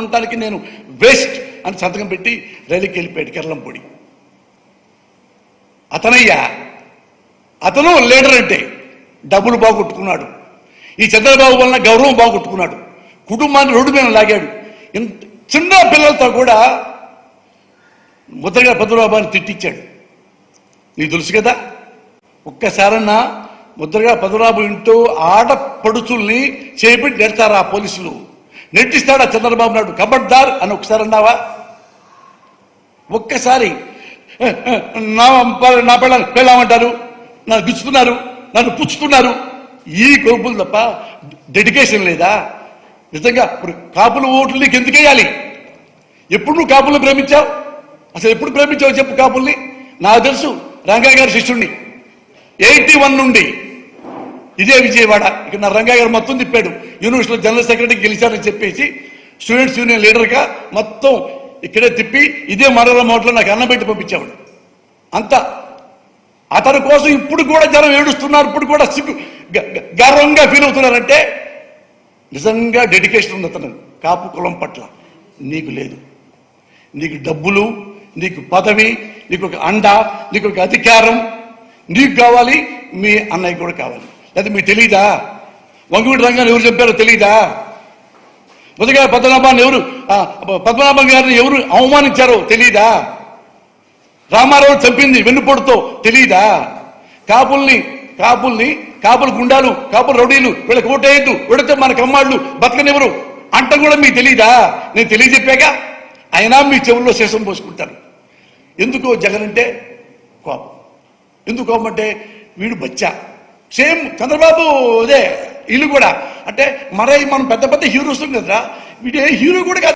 ఉండటానికి నేను వేస్ట్ అని సంతకం పెట్టి రైలుకి వెళ్ళిపోయాడు కెర్లంపొడి. అతనయ్యా, అతను లీడర్ అంటే డబ్బులు బాగొట్టుకున్నాడు. ఈ చంద్రబాబు వలన గౌరవం బాగొట్టుకున్నాడు. కుటుంబాన్ని రోడ్డు మీద లాగాడు. చిన్న పిల్లలతో కూడా ముద్రగడ పద్మనాభాన్ని తిట్టించాడు. నీకు తెలుసు కదా. ఒక్కసారన్నా ముద్రగడ పద్మనాభం ఇంటూ ఆడపడుచుల్ని చేపట్టి నెడతారా పోలీసులు? నెట్టిస్తాడా చంద్రబాబు నాయుడు? కబడ్దార్ అని ఒకసారి అన్నావా? ఒక్కసారి నా పెళ్ళామంటారు, నన్ను గుచ్చుతున్నారు, నన్ను పుచ్చుతున్నారు, ఈ కోపులు తప్ప డెడికేషన్ లేదా? నిజంగా ఇప్పుడు కాపుల ఓట్లు నీకు ఎందుకు వేయాలి? ఎప్పుడు నువ్వు కాపుల్ని ప్రేమించావు? అసలు ఎప్పుడు ప్రేమించావు చెప్పు కాపుల్ని? నాకు తెలుసు, రంగయ్య గారి శిష్యుణ్ణి 81 నుండి ఇదే విజయవాడ. ఇక్కడ నా రంగయ్య గారు మొత్తం తిప్పాడు. యూనివర్సిటీలో జనరల్ సెక్రటరీ గెలిచారని చెప్పేసి స్టూడెంట్స్ యూనియన్ లీడర్గా మొత్తం ఇక్కడే తిప్పి ఇదే మనోరమ హోటల్లో నాకు అన్నం పెట్టి పంపించేవాడు. అంత అతని కోసం ఇప్పుడు కూడా జనం ఏడుస్తున్నారు. ఇప్పుడు కూడా గర్వంగా ఫీల్ అవుతున్నారంటే నిజంగా డెడికేషన్ ఉంది అతను కాపు కులం పట్ల. నీకు లేదు. నీకు డబ్బులు, నీకు పదవి, నీకు ఒక అండ, నీకు ఒక అధికారం నీకు కావాలి, మీ అన్నయ్య కూడా కావాలి. లేదా మీకు తెలీదా? వంగవీటి రంగాన్ని ఎవరు చెప్పారో తెలీదా? ముద్రగడ పద్మనాభాన్ని ఎవరు, పద్మనాభం గారిని ఎవరు అవమానించారో తెలీదా? రామారావు చంపింది వెన్నుపోటుతో తెలీదా? కాపుల గుండాలు, కాపుల రౌడీలు, వీళ్ళకి ఓటేయద్దు, వీడితే మన కమ్మాళ్ళు బతకనివ్వరు అంట కూడా మీకు తెలీదా? నేను తెలియజెప్పాగా. అయినా మీ చెవుల్లో శేషం పోసుకుంటారు. ఎందుకో జగన్ అంటే కోపం. ఎందుకు కోపం అంటే వీడు బచ్చా. సేమ్ చంద్రబాబు అదే ఇల్లు కూడా అంటే మనం పెద్ద పెద్ద హీరోస్ కదరా, వీడే హీరో కూడా కాదు.